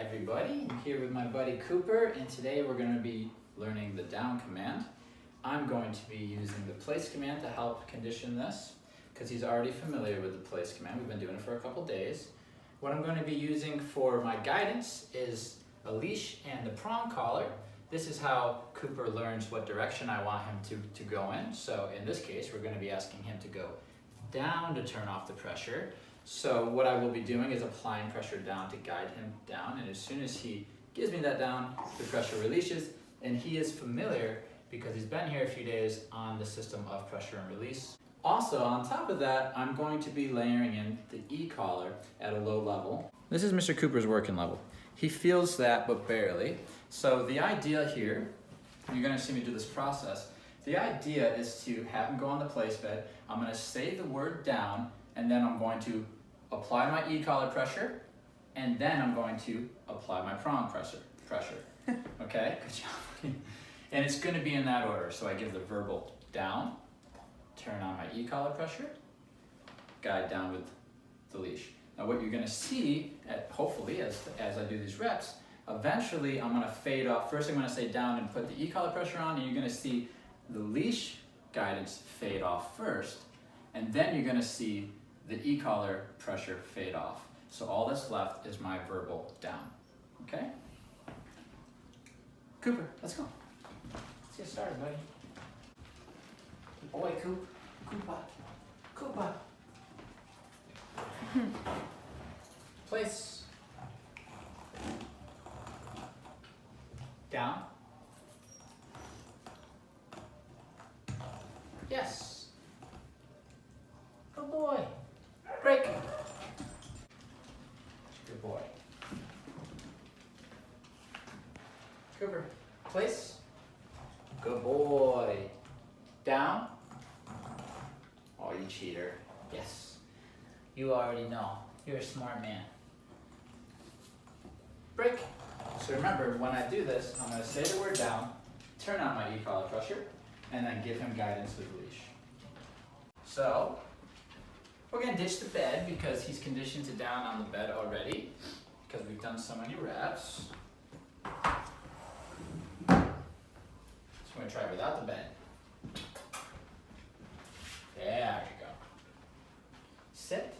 everybody. I'm here with my buddy Cooper, and today we're going to be learning the down command. I'm going to be using the place command to help condition this because he's already familiar with the place command. We've been doing it for a couple days. What I'm going to be using for my guidance is a leash and the prong collar. This is how Cooper learns what direction I want him to go in. So in this case, we're going to be asking him to go down to turn off the pressure. So what I will be doing is applying pressure down to guide him down, and as soon as he gives me that down, the pressure releases, and he is familiar because he's been here a few days on the system of pressure and release. Also, on top of that, I'm going to be layering in the E-collar at a low level. This is Mr. Cooper's working level. He feels that, but barely. So the idea here, you're going to see me do this process, the idea is to have him go on the place bed. I'm going to say the word down, and then I'm going to apply my E-collar pressure, and then I'm going to apply my prong pressure. Okay, good job. And it's going to be in that order. So I give the verbal down, turn on my E-collar pressure, guide down with the leash. Now what you're going to see, hopefully as I do these reps, eventually I'm going to fade off. First I'm going to say down and put the E-collar pressure on, and you're going to see the leash guidance fade off first, and then you're going to see the E-collar pressure fade off. So all that's left is my verbal down. Okay? Cooper, let's go. Let's get started, buddy. Good boy, Coop. Koopa. Koopa. Place. Down. Yes. Good boy. Break. Good boy. Cooper. Place. Good boy. Down. Oh, you cheater. Yes. You already know. You're a smart man. Break. So remember, when I do this, I'm going to say the word down, turn on my E-collar pressure, and then give him guidance with the leash. So, we're going to ditch the bed because he's conditioned to down on the bed already, because we've done so many reps. So we're going to try without the bed. There you go. Sit.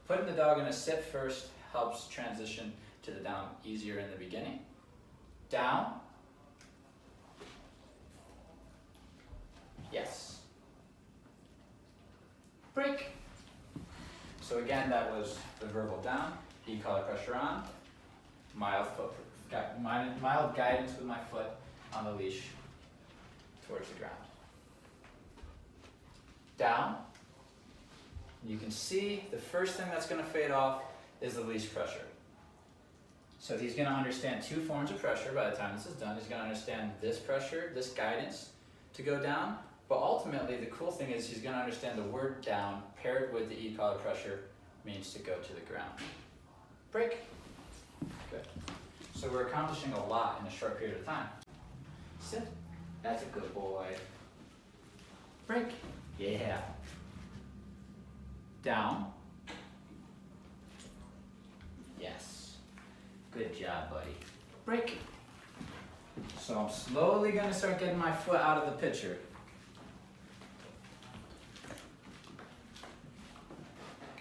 Putting the dog in a sit first helps transition to the down easier in the beginning. Down. Yes. Break. So again, that was the verbal down, E-collar pressure on, mild guidance with my foot on the leash towards the ground. Down. You can see the first thing that's going to fade off is the leash pressure. So he's going to understand two forms of pressure by the time this is done. He's going to understand this pressure, this guidance to go down, but ultimately the cool thing is he's going to understand the word down paired with the E-collar pressure means to go to the ground. Break. Good. So we're accomplishing a lot in a short period of time. Sit. That's a good boy. Break. Yeah. Down. Yes. Good job, buddy. Break. So I'm slowly going to start getting my foot out of the picture.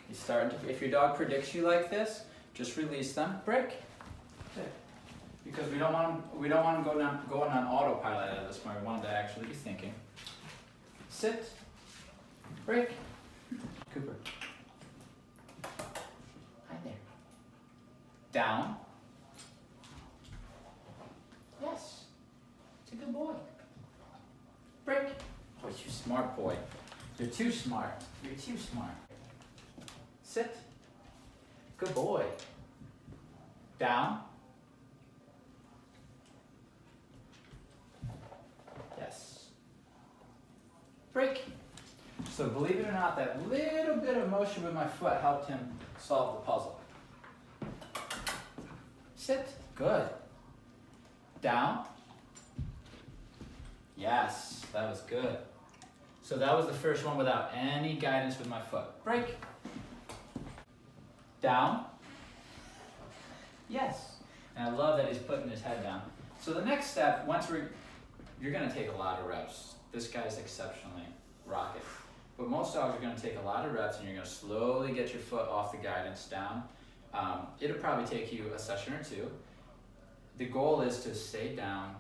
He's starting to, if your dog predicts you like this, just release them. Break. Good. Because we don't want him going on autopilot at this point. We want him to actually be thinking. Sit. Break. Cooper. Hi there. Down. Yes. It's a good boy. Break. Oh, you smart boy. You're too smart. You're too smart. Sit. Good boy. Down. Yes. Break. So believe it or not, that little bit of motion with my foot helped him solve the puzzle. Sit. Good. Down. Yes, that was good. So that was the first one without any guidance with my foot. Break. Down. Yes. And I love that he's putting his head down. So the next step, you're gonna take a lot of reps. This guy's exceptionally rocket. But most dogs are gonna take a lot of reps and you're gonna slowly get your foot off the guidance down. It'll probably take you a session or two. The goal is to stay down,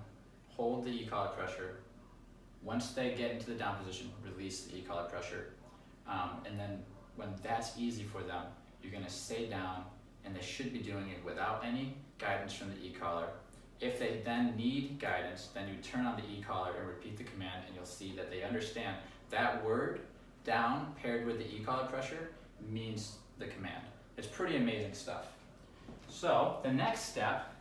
hold the e-collar pressure. Once they get into the down position, release the e-collar pressure. And then when that's easy for them, you're gonna stay down, and they should be doing it without any guidance from the e-collar. If they then need guidance, then you turn on the e-collar and repeat the command, and you'll see that they understand that word, down, paired with the e-collar pressure, means the command. It's pretty amazing stuff. So the next step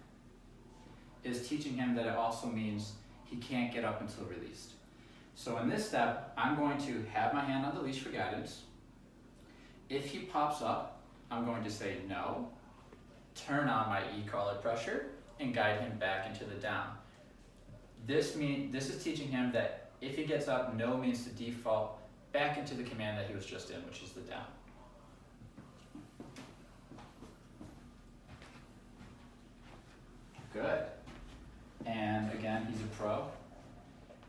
is teaching him that it also means he can't get up until released. So in this step, I'm going to have my hand on the leash for guidance. If he pops up, I'm going to say no, turn on my e-collar pressure, and guide him back into the down. This is teaching him that if he gets up, no means to default back into the command that he was just in, which is the down. Good. And again, he's a pro.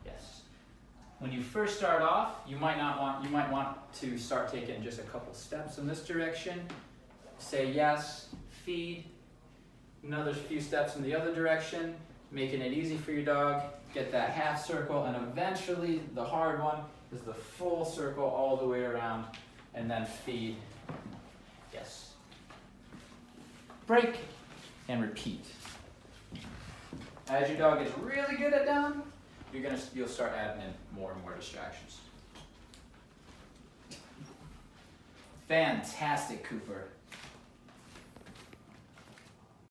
Yes. When you first start off, you might want to start taking just a couple steps in this direction. Say yes, feed, another few steps in the other direction, making it easy for your dog. Get that half circle, and eventually the hard one is the full circle all the way around, and then feed. Yes. Break and repeat. As your dog gets really good at down, you'll start adding in more and more distractions. Fantastic, Cooper.